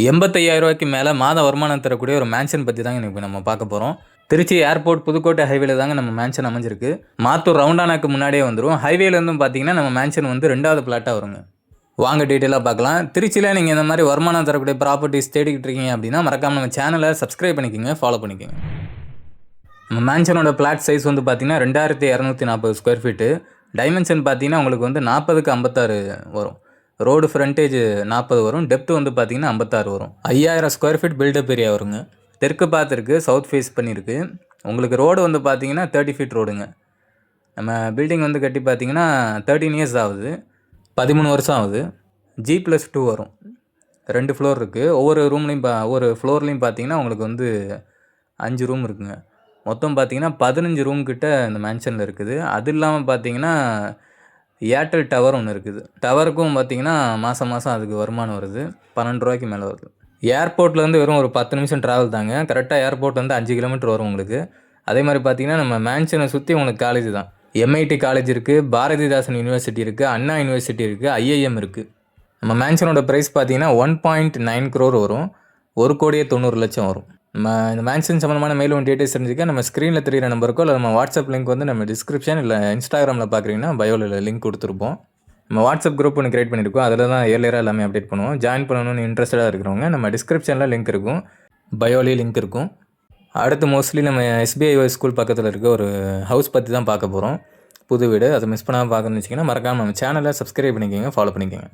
ரூ. 85,000க்கு மேலே மாத வருமானம் தரக்கூடிய ஒரு மேன்ஷன் பற்றி தாங்க இப்போ நம்ம பார்க்க போகிறோம். திருச்சி ஏர்போர்ட் புதுக்கோட்டை ஹைவேல தாங்க நம்ம மேன்ஷன் அமைஞ்சிருக்கு. மாத்தூர் ரவுண்டானாக்கு முன்னாடியே வந்துடும். ஹைவேலேருந்தும் பார்த்தீங்கன்னா நம்ம மேன்ஷன் வந்து 2வது பிளாட்டாக வருங்க. வாங்க டீட்டெயிலாக பார்க்கலாம். திருச்சியில் நீங்கள் இந்த மாதிரி வருமானம் தரக்கூடிய ப்ராப்பர்ட்டிஸ் தேடிக்கிட்டு இருக்கீங்க அப்படின்னா மறக்காமல் நம்ம சேனலை சப்ஸ்கிரைப் பண்ணிக்கோங்க, ஃபாலோ பண்ணிக்கோங்க. நம்ம மேன்ஷனோட பிளாட் சைஸ் வந்து பார்த்தீங்கன்னா 2240 ஸ்கொயர் ஃபீட்டு. டைமென்ஷன் பார்த்தீங்கன்னா உங்களுக்கு வந்து 40க்கு 56 வரும். ரோடு ஃப்ரண்டேஜ் 40 வரும். டெப்த் வந்து பார்த்தீங்கன்னா 56 வரும். 5000 ஸ்கொயர் ஃபீட் பில்டப் ஏரியா வருங்க. தெற்கு பார்த்துருக்கு, சவுத் ஃபேஸ் பண்ணியிருக்கு. உங்களுக்கு ரோடு வந்து பார்த்தீங்கன்னா 30 ஃபீட் ரோடுங்க. நம்ம பில்டிங் வந்து கட்டி பார்த்தீங்கன்னா 13 இயர்ஸ் ஆகுது, 13 வருஷம் ஆகுது. G+2 வரும். 2 ஃப்ளோர் இருக்குது. ஒவ்வொரு ரூம்லேயும் ஒவ்வொரு ஃப்ளோர்லேயும் பார்த்தீங்கன்னா உங்களுக்கு வந்து 5 ரூம் இருக்குங்க. மொத்தம் பார்த்தீங்கன்னா 15 ரூம் கிட்ட இந்த மேன்ஷனில் இருக்குது. அது இல்லாமல் பார்த்தீங்கன்னா ஏர்டெல் டவர் ஒன்று இருக்குது. டவருக்கும் பார்த்தீங்கன்னா மாதம் அதுக்கு வருமானம் வருது. ரூ. 12க்கு மேலே வருது. ஏர்போர்ட்லேருந்து வெறும் ஒரு 10 நிமிஷம் ட்ராவல் தாங்க. கரெக்டாக ஏர்போர்ட் வந்து 5 கிலோமீட்டர் வரும் உங்களுக்கு. அதே மாதிரி பார்த்தீங்கன்னா நம்ம மேன்ஷனை சுற்றி உங்களுக்கு காலேஜ் தான். MIT காலேஜ் இருக்குது, பாரதிதாசன் யூனிவர்சிட்டி இருக்குது, அண்ணா யூனிவர்சிட்டி இருக்குது, IIM இருக்குது. நம்ம மேன்ஷனோட ப்ரைஸ் பார்த்தீங்கன்னா 1.9 crore வரும். 1,90,00,000 வரும். நம்ம இந்த மேன்ஷன் சம்மந்தமான மேலும் டீட்டெயில்ஸ் தெரிஞ்சுக்க நம்ம ஸ்க்ரீனில் தெரியிற நம்பருக்கோ இல்லை நம்ம வாட்ஸ்அப் லிங்க் வந்து நம்ம டிஸ்கிரிப்ஷன் இல்லை இன்ஸ்டாகிராமில் பார்க்குறீங்கன்னா பயோவில் லிங்க் கொடுத்துருப்போம். நம்ம வாட்ஸ்அப் குரூப் ஒன்று கிரியேட் பண்ணியிருக்கோம். அதில் தான் ஏர்லியராக எல்லாமே அப்டேட் பண்ணுவோம். ஜாயின் பண்ணணும்னு இன்ட்ரெஸ்டடாக இருக்கிறவங்க நம்ம டிஸ்கிரிப்ஷனில் லிங்க் இருக்கும், பயோலேயும் லிங்க் இருக்கும். அடுத்து மோஸ்ட்லி நம்ம SBI ஸ்கூல் பக்கத்தில் இருக்க ஒரு ஹவுஸ் பற்றி தான் பார்க்க போகிறோம். புது வீடு. அதை மிஸ் பண்ணாமல் பார்க்கணுன்னு வச்சிங்கன்னா மறக்காமல் நம்ம சேனலை சப்ஸ்கிரைப் பண்ணிக்கோங்க, ஃபாலோ பண்ணிக்கோங்க.